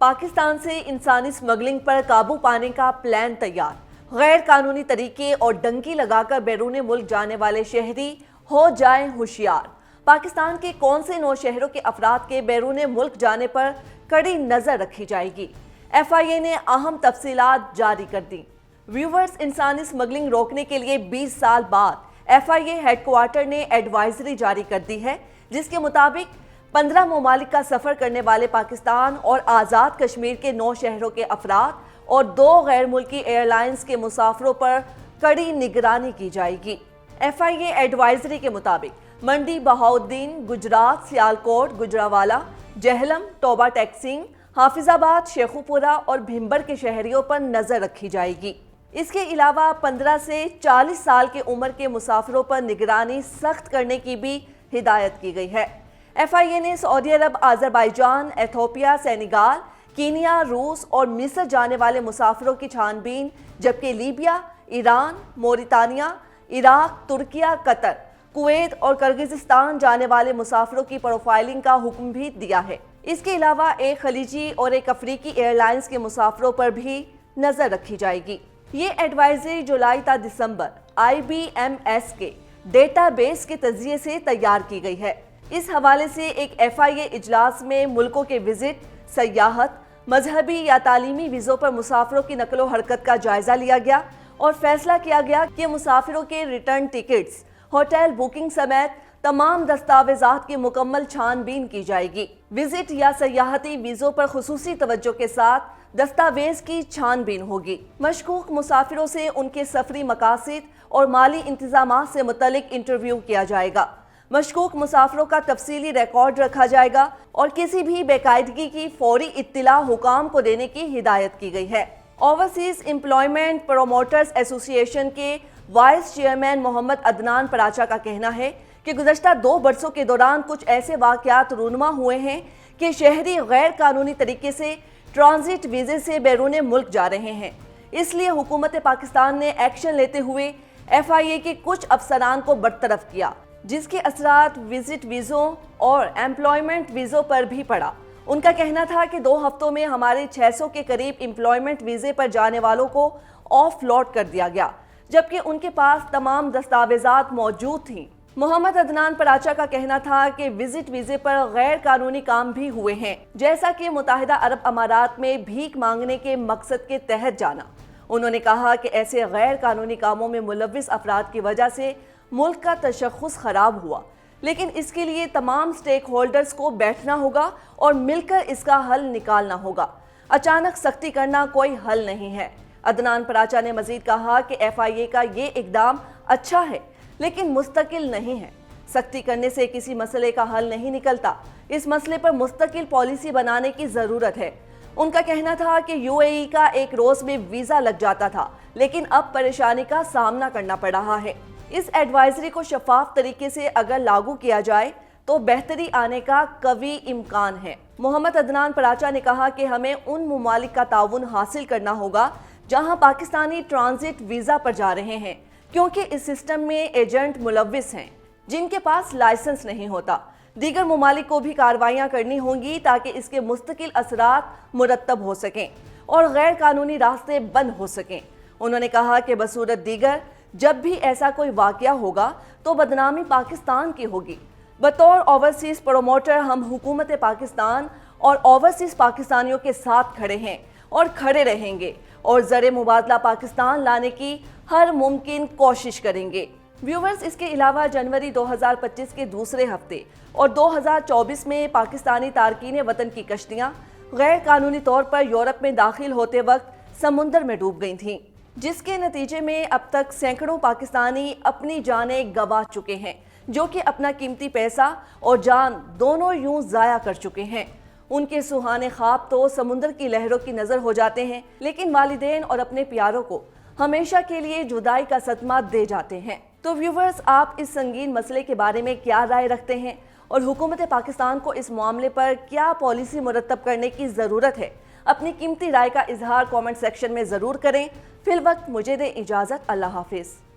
पाकिस्तान से इंसानी स्मगलिंग पर काबू पाने का प्लान तैयार। गैर कानूनी तरीके और डंकी लगाकर बैरून मुल्क जाने वाले शहरी हो जाएं होशियार। पाकिस्तान के कौन से 9 शहरों के अफराद के बैरून मुल्क जाने पर कड़ी नजर रखी जाएगी। FIA ने अहम तफसीलात जारी कर दी। व्यूवर्स, इंसानी स्मगलिंग रोकने के लिए 20 साल बाद FIA हेडक्वार्टर ने एडवाइजरी जारी कर दी है, जिसके मुताबिक 15 ममालिक का सफर करने वाले पाकिस्तान और आज़ाद कश्मीर के 9 शहरों के अफराद और 2 गैर मुल्की एयरलाइंस के मुसाफिरों पर कड़ी निगरानी की जाएगी। FIA एडवाइजरी के मुताबिक मंडी, बहाउद्दीन, गुजरात, सियालकोट, गुजरावाला, जहलम, तोबा टैक्सिंग, हाफिजाबाद, शेखुपुरा और भिंबर के शहरियों पर नजर रखी जाएगी। इसके अलावा 15 से 40 साल के उम्र के मुसाफिरों पर निगरानी सख्त करने की भी हिदायत की गई है। FIA ने सऊदी अरब, अजरबैजान, एथोपिया, सेनेगाल, कीनिया, रूस और मिस्र जाने वाले मुसाफिरों की छानबीन, जबकि लीबिया, ईरान, मोरितानिया, इराक, तुर्किया, कतर, कुवैत और किर्गिस्तान जाने वाले मुसाफिरों की प्रोफाइलिंग का हुक्म भी दिया है। इसके अलावा एक खलीजी और एक अफ्रीकी एयरलाइंस के मुसाफिरों पर भी नजर रखी जाएगी। ये एडवाइजरी जुलाई ta दिसंबर IBMS के डेटाबेस के तजिए से तैयार की गई है। इस हवाले से एक FIA इजलास में मुल्कों के विजिट, सयाहत, मजहबी या तालीमी वीज़ों पर मुसाफिरों की नकलो हरकत का जायजा लिया गया और फैसला किया गया कि मुसाफिरों के रिटर्न टिकट्स, होटल बुकिंग समेत तमाम दस्तावेजात की मुकम्मल छानबीन की जाएगी। विजिट या सयाहती वीज़ों पर खुसूसी तवज्जो के साथ दस्तावेज की छानबीन होगी। मशकूक मुसाफिरों से उनके सफरी मकासिद और माली इंतजामात से मुतल्लिक इंटरव्यू किया जाएगा। मशकूक मुसाफिरों का तफसीली रिकॉर्ड रखा जाएगा और किसी भी बेकायदगी की फौरी इत्तिला हुकाम को देने की हिदायत की गई है। ओवरसीज एम्प्लॉयमेंट प्रमोटर्स एसोसिएशन के वाइस चेयरमैन मोहम्मद अदनान पराचा का कहना है कि गुज़श्ता 2 बरसों के दौरान कुछ ऐसे वाक़यात रूनुमा हुए हैं कि शहरी गैर कानूनी तरीके से ट्रांजिट वीज़े से बैरून मुल्क जा रहे हैं। इसलिए हुकूमत पाकिस्तान ने एक्शन लेते हुए FIA के कुछ अफसरान को बरतरफ किया, जिसके असरात विजिट वीज़ों और एम्प्लॉयमेंट वीज़ों पर भी पड़ा। उनका कहना था कि 2 हफ्तों में हमारे 600 के करीब एम्प्लॉयमेंट वीज़े पर जाने वालों को ऑफ लोड कर दिया गया, जबकि उनके पास तमाम दस्तावेजात मौजूद थीं। मोहम्मद अदनान पराचा का कहना था कि विजिट वीज़े पर गैर कानूनी काम भी हुए हैं, जैसा कि मुत्तहिदा अरब अमारात में भीख मांगने के मकसद के तहत जाना। उन्होंने कहा कि ऐसे गैर कानूनी कामों में मुलव्विस अफराद की वजह से मुल्क का तशख़्ख़ुस खराब हुआ, लेकिन इसके लिए तमाम स्टेक होल्डर्स को बैठना होगा और मिलकर इसका हल निकालना होगा। अचानक सख्ती करना कोई हल नहीं है। अदनान पराचा ने मजीद कहा कि FIA का ये इकदाम अच्छा है, लेकिन मुस्तकिल नहीं है। सख्ती करने से किसी मसले का हल नहीं निकलता। इस मसले पर मुस्तकिल पॉलिसी बनाने की ज़रूरत है। उनका कहना था कि UAE का एक रोज़ में वीज़ा लग जाता था, लेकिन अब परेशानी का सामना करना पड़ रहा है। इस एडवाइजरी को शफाफ तरीके से अगर लागू किया जाए तो बेहतरी आने का कवी इम्कान है। मोहम्मद अदनान पराचा ने कहा कि हमें उन ममालिक का ताउन हासिल करना होगा जहां पाकिस्तानी ट्रांजिट वीज़ा पर जा रहे हैं, क्योंकि इस सिस्टम में एजेंट मुलव्विस हैं जिनके पास लाइसेंस नहीं होता। दीगर ममालिक को भी कार्रवाइयाँ करनी होंगी ताकि इसके मुस्तकिल असरात मुरतब हो सकें और गैर कानूनी रास्ते बंद हो सकें। उन्होंने कहा कि बसूरत दीगर जब भी ऐसा कोई वाक़या होगा तो बदनामी पाकिस्तान की होगी। बतौर ओवरसीज़ प्रमोटर हम हुकूमत पाकिस्तान और ओवरसीज़ पाकिस्तानियों के साथ खड़े हैं और खड़े रहेंगे और ज़र मुबादला पाकिस्तान लाने की हर मुमकिन कोशिश करेंगे। व्यूवर्स, इसके अलावा जनवरी 2025 के दूसरे हफ्ते और 2024 में पाकिस्तानी तारकीन वतन की कश्तियाँ गैर कानूनी तौर पर यूरोप में दाखिल होते वक्त समुंदर में डूब गई थीं, जिसके नतीजे में अब तक सैकड़ों पाकिस्तानी अपनी जानें गंवा चुके हैं, जो कि अपना कीमती पैसा और जान दोनों यूं ज़ाया कर चुके हैं। उनके सुहाने ख्वाब तो समुंदर की लहरों की नज़र हो जाते हैं, लेकिन वालिदैन और अपने प्यारों को हमेशा के लिए जुदाई का सदमा दे जाते हैं। तो व्यूवर्स, आप इस संगीन मसले के बारे में क्या राय रखते हैं और हुकूमत पाकिस्तान को इस मामले पर क्या पॉलिसी मुरतब करने की ज़रूरत है? अपनी कीमती राय का इजहार कमेंट सेक्शन में ज़रूर करें। फिलवक्त मुझे दें इजाज़त। अल्लाह हाफिज़।